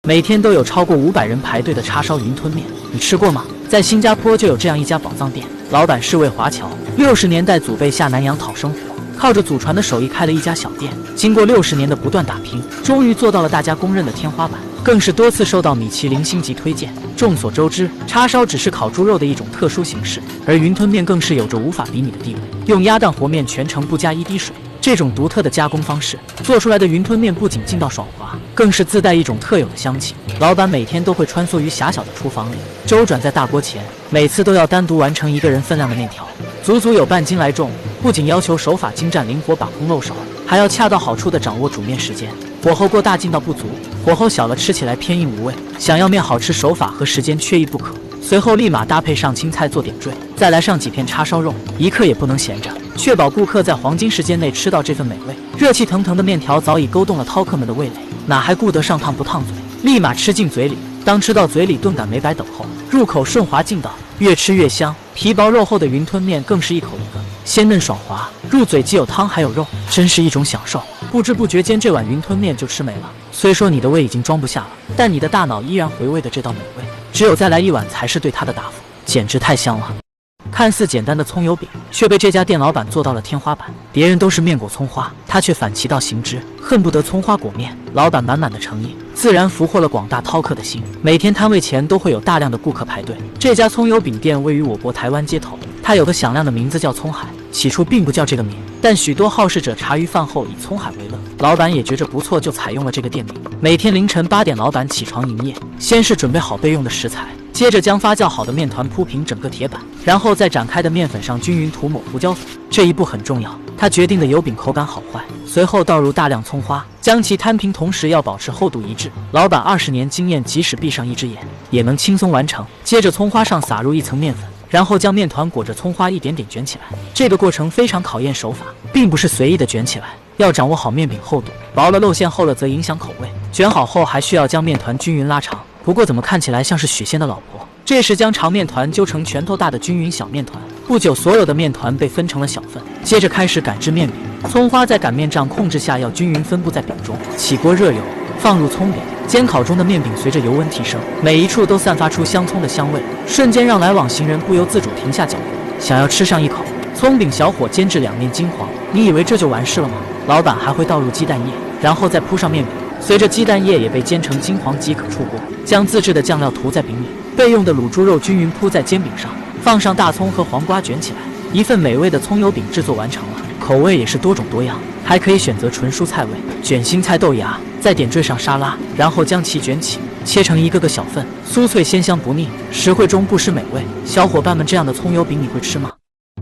每天都有超过500人排队的叉烧云吞面，你吃过吗？在新加坡就有这样一家宝藏店，老板是位华侨，60年代祖辈下南洋讨生活，靠着祖传的手艺开了一家小店。经过60年的不断打拼，终于做到了大家公认的天花板，更是多次受到米其林星级推荐。众所周知，叉烧只是烤猪肉的一种特殊形式，而云吞面更是有着无法比拟的地位。用鸭蛋和面全程不加1滴水，这种独特的加工方式做出来的云吞面不仅劲道爽滑，更是自带一种特有的香气。老板每天都会穿梭于狭小的厨房里，周转在大锅前，每次都要单独完成1个人分量的面条，足足有半斤来重。不仅要求手法精湛灵活，把控漏手，还要恰到好处地掌握煮面时间。火候过大劲道不足，火候小了吃起来偏硬无味。想要面好吃，手法和时间缺一不可。随后立马搭配上青菜做点缀，再来上几片叉烧肉，一刻也不能闲着，确保顾客在黄金时间内吃到这份美味。热气腾腾的面条早已勾动了饕客们的味蕾，哪还顾得上烫不烫嘴，立马吃进嘴里。当吃到嘴里，顿感没白等候，入口顺滑劲道，越吃越香。皮薄肉厚的云吞面更是一口一个，鲜嫩爽滑，入嘴既有汤还有肉，真是一种享受。不知不觉间，这碗云吞面就吃没了。虽说你的胃已经装不下了，但你的大脑依然回味的这道美味，只有再来一碗才是对它的答复，简直太香了。看似简单的葱油饼，却被这家店老板做到了天花板。别人都是面裹葱花，他却反其道行之，恨不得葱花裹面。老板满满的诚意，自然俘获了广大饕客的心。每天摊位前都会有大量的顾客排队。这家葱油饼店位于我国台湾街头，它有个响亮的名字叫葱海。起初并不叫这个名，但许多好事者茶余饭后以葱海为乐，老板也觉着不错，就采用了这个店名。每天凌晨8点，老板起床营业，先是准备好备用的食材，接着将发酵好的面团铺平整个铁板，然后在展开的面粉上均匀涂抹胡椒粉。这一步很重要，他决定的油饼口感好坏。随后倒入大量葱花，将其摊平，同时要保持厚度一致。老板20年经验，即使闭上一只眼也能轻松完成。接着葱花上撒入一层面粉，然后将面团裹着葱花一点点卷起来。这个过程非常考验手法，并不是随意的卷起来，要掌握好面饼厚度，薄了露馅，厚了则影响口味。卷好后还需要将面团均匀拉长。不过怎么看起来像是许仙的老婆？这时将长面团揪成拳头大的均匀小面团。不久，所有的面团被分成了小份，接着开始擀制面饼。葱花在擀面杖控制下要均匀分布在饼中。起锅热油，放入葱饼，煎烤中的面饼随着油温提升，每一处都散发出香葱的香味，瞬间让来往行人不由自主停下脚步，想要吃上一口。葱饼小火煎至两面金黄，你以为这就完事了吗？老板还会倒入鸡蛋液，然后再铺上面饼，随着鸡蛋液也被煎成金黄即可出锅。将自制的酱料涂在饼里，备用的卤猪肉均匀铺在煎饼上，放上大葱和黄瓜卷起来，一份美味的葱油饼制作完成了。口味也是多种多样，还可以选择纯蔬菜味，卷心菜豆芽，再点缀上沙拉，然后将其卷起，切成一个个小份，酥脆鲜香不腻，实惠中不失美味。小伙伴们，这样的葱油饼你会吃吗？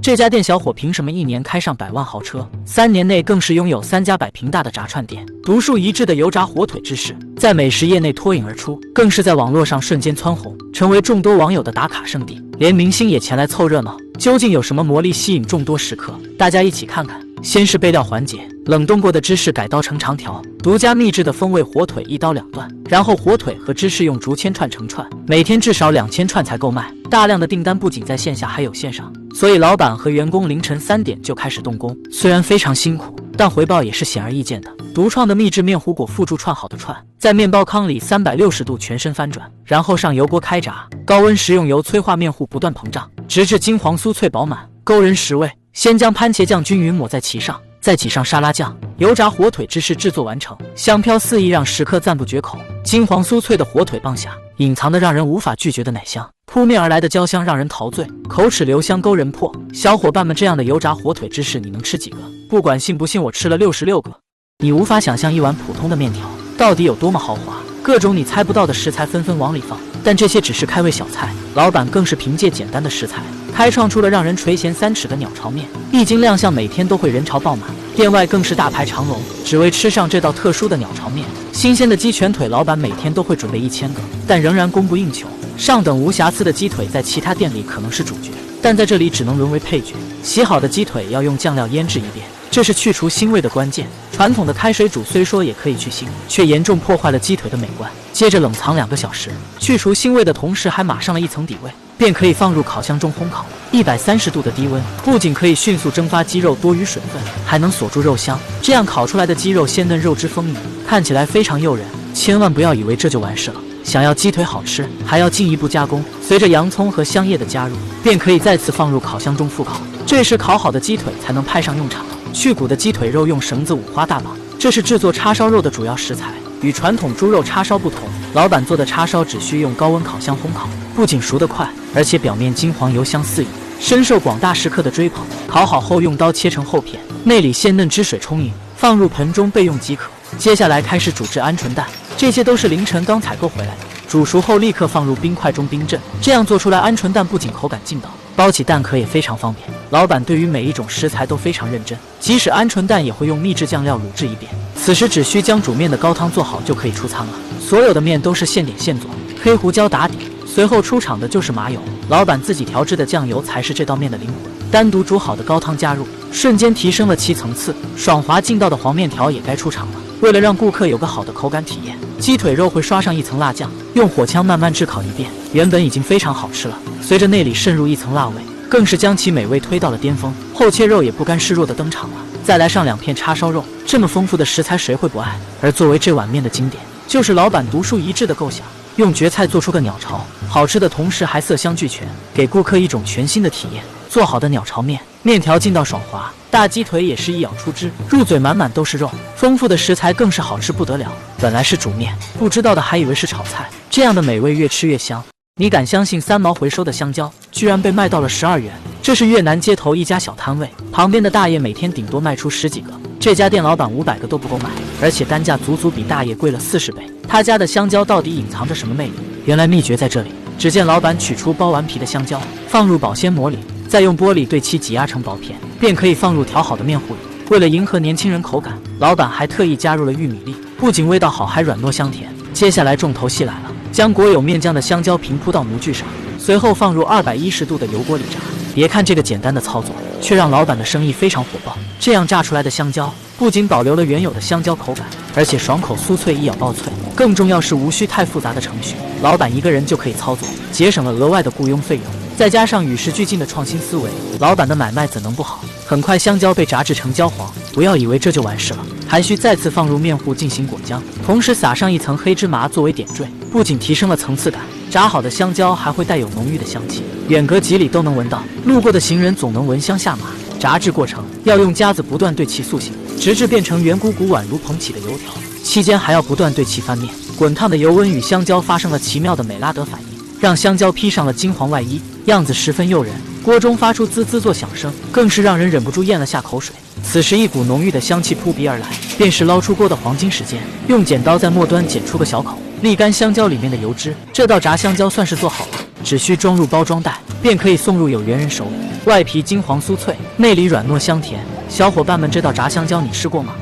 这家店小伙凭什么1年开上100万豪车？3年内更是拥有3家100平大的炸串店，独树一帜的油炸火腿之势在美食业内脱颖而出，更是在网络上瞬间蹿红，成为众多网友的打卡圣地，连明星也前来凑热闹。究竟有什么魔力吸引众多食客？大家一起看看。先是备料环节，冷冻过的芝士改刀成长条，独家秘制的风味火腿1刀2段，然后火腿和芝士用竹签串成串，每天至少2000串才够卖。大量的订单不仅在线下还有线上，所以老板和员工凌晨3点就开始动工。虽然非常辛苦，但回报也是显而易见的。独创的秘制面糊裹附住串好的串，在面包糠里360度全身翻转，然后上油锅开炸，高温食用油催化面糊不断膨胀，直至金黄酥脆饱满，勾人食味。先将番茄酱均匀抹在其上，再挤上沙拉酱，油炸火腿芝士制作完成，香飘四溢，让食客赞不绝口。金黄酥脆的火腿棒下，隐藏的让人无法拒绝的奶香，扑面而来的焦香让人陶醉，口齿留香勾人魄。小伙伴们，这样的油炸火腿芝士你能吃几个？不管信不信，我吃了66个。你无法想象一碗普通的面条到底有多么豪华，各种你猜不到的食材纷纷往里放，但这些只是开胃小菜，老板更是凭借简单的食材开创出了让人垂涎3尺的鸟巢面，一经亮相，每天都会人潮爆满，店外更是大排长龙，只为吃上这道特殊的鸟巢面。新鲜的鸡全腿，老板每天都会准备1000个，但仍然供不应求。上等无瑕疵的鸡腿在其他店里可能是主角，但在这里只能沦为配角。洗好的鸡腿要用酱料腌制一遍，这是去除腥味的关键。传统的开水煮虽说也可以去腥，却严重破坏了鸡腿的美观。接着冷藏2个小时，去除腥味的同时还码上了一层底味，便可以放入烤箱中烘烤。130度的低温，不仅可以迅速蒸发鸡肉多余水分，还能锁住肉香。这样烤出来的鸡肉鲜嫩，肉汁丰盈，看起来非常诱人。千万不要以为这就完事了。想要鸡腿好吃，还要进一步加工。随着洋葱和香叶的加入，便可以再次放入烤箱中复烤。这时烤好的鸡腿才能派上用场。去骨的鸡腿肉用绳子五花大绑，这是制作叉烧肉的主要食材。与传统猪肉叉烧不同，老板做的叉烧只需用高温烤箱烘烤，不仅熟得快，而且表面金黄油香四溢，深受广大食客的追捧。烤好后用刀切成厚片，内里鲜嫩汁水充盈，放入盆中备用即可。接下来开始煮制鹌鹑蛋，这些都是凌晨刚采购回来的，煮熟后立刻放入冰块中冰镇，这样做出来鹌鹑蛋不仅口感劲道，包起蛋壳也非常方便。老板对于每一种食材都非常认真，即使鹌鹑蛋也会用秘制酱料卤制一遍。此时只需将煮面的高汤做好就可以出餐了，所有的面都是现点现做，黑胡椒打底，随后出场的就是麻油，老板自己调制的酱油才是这道面的灵魂。单独煮好的高汤加入，瞬间提升了其层次，爽滑劲道的黄面条也该出场了。为了让顾客有个好的口感体验，鸡腿肉会刷上一层辣酱，用火枪慢慢炙烤一遍，原本已经非常好吃了，随着内里渗入一层辣味，更是将其美味推到了巅峰。厚切肉也不甘示弱的登场了，再来上2片叉烧肉，这么丰富的食材谁会不爱？而作为这碗面的经典，就是老板独树一帜的构想，用蕨菜做出个鸟巢，好吃的同时还色香俱全，给顾客一种全新的体验。做好的鸟巢面，面条劲道爽滑，大鸡腿也是一咬出汁，入嘴满满都是肉，丰富的食材更是好吃不得了。本来是煮面，不知道的还以为是炒菜，这样的美味越吃越香。你敢相信3毛回收的香蕉居然被卖到了12元？这是越南街头一家小摊位，旁边的大爷每天顶多卖出10几个，这家店老板500个都不够买，而且单价足足比大爷贵了40倍。他家的香蕉到底隐藏着什么魅力？原来秘诀在这里。只见老板取出剥完皮的香蕉，放入保鲜膜里，再用玻璃对其挤压成薄片，便可以放入调好的面糊里。为了迎合年轻人口感，老板还特意加入了玉米粒，不仅味道好，还软糯香甜。接下来重头戏来了，将裹有面浆的香蕉平铺到模具上，随后放入210度的油锅里炸。别看这个简单的操作，却让老板的生意非常火爆。这样炸出来的香蕉不仅保留了原有的香蕉口感，而且爽口酥脆，一咬爆脆。更重要是无需太复杂的程序，老板一个人就可以操作，节省了额外的雇佣费用。再加上与时俱进的创新思维，老板的买卖怎能不好？很快香蕉被炸制成焦黄，不要以为这就完事了，还需再次放入面糊进行裹浆，同时撒上一层黑芝麻作为点缀，不仅提升了层次感，炸好的香蕉还会带有浓郁的香气，远隔几里都能闻到，路过的行人总能闻香下马。炸制过程要用夹子不断对其塑形，直至变成圆鼓鼓宛如蓬起的油条，期间还要不断对其翻面。滚烫的油温与香蕉发生了奇妙的美拉德反应，让香蕉披上了金黄外衣，样子十分诱人。锅中发出滋滋作响声，更是让人忍不住咽了下口水。此时一股浓郁的香气扑鼻而来，便是捞出锅的黄金时间。用剪刀在末端剪出个小口，沥干香蕉里面的油脂。这道炸香蕉算是做好了，只需装入包装袋，便可以送入有缘人手里。外皮金黄酥脆，内里软糯香甜。小伙伴们，这道炸香蕉你吃过吗？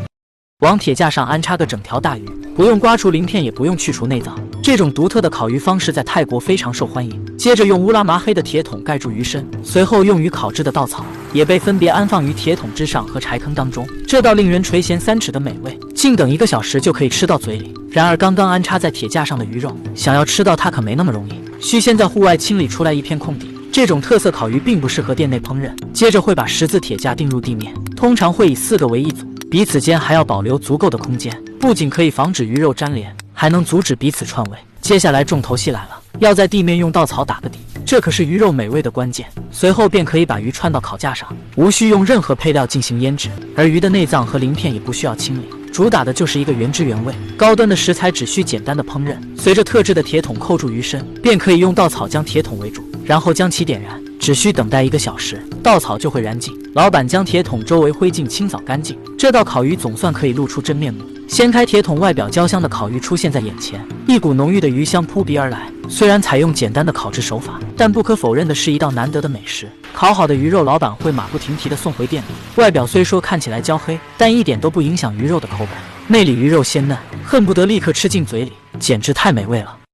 往铁架上安插个整条大鱼，不用刮除鳞片，也不用去除内脏。这种独特的烤鱼方式在泰国非常受欢迎。接着用乌拉麻黑的铁桶盖住鱼身，随后用于烤制的稻草也被分别安放于铁桶之上和柴坑当中。这道令人垂涎3尺的美味，静等1个小时就可以吃到嘴里。然而刚刚安插在铁架上的鱼肉，想要吃到它可没那么容易，需先在户外清理出来一片空地。这种特色烤鱼并不适合店内烹饪。接着会把10字铁架钉入地面，通常会以4个为一组，彼此间还要保留足够的空间，不仅可以防止鱼肉粘连，还能阻止彼此串味。接下来重头戏来了，要在地面用稻草打个底，这可是鱼肉美味的关键。随后便可以把鱼串到烤架上，无需用任何配料进行腌制，而鱼的内脏和鳞片也不需要清理，主打的就是一个原汁原味。高端的食材只需简单的烹饪，随着特制的铁桶扣住鱼身，便可以用稻草将铁桶围住，然后将其点燃，只需等待1个小时，稻草就会燃尽。老板将铁桶周围灰烬清扫干净，这道烤鱼总算可以露出真面目。掀开铁桶，外表焦香的烤鱼出现在眼前，一股浓郁的鱼香扑鼻而来。虽然采用简单的烤制手法，但不可否认的是一道难得的美食。烤好的鱼肉，老板会马不停蹄地送回店里。外表虽说看起来焦黑，但一点都不影响鱼肉的口感，内里鱼肉鲜嫩，恨不得立刻吃进嘴里，简直太美味了。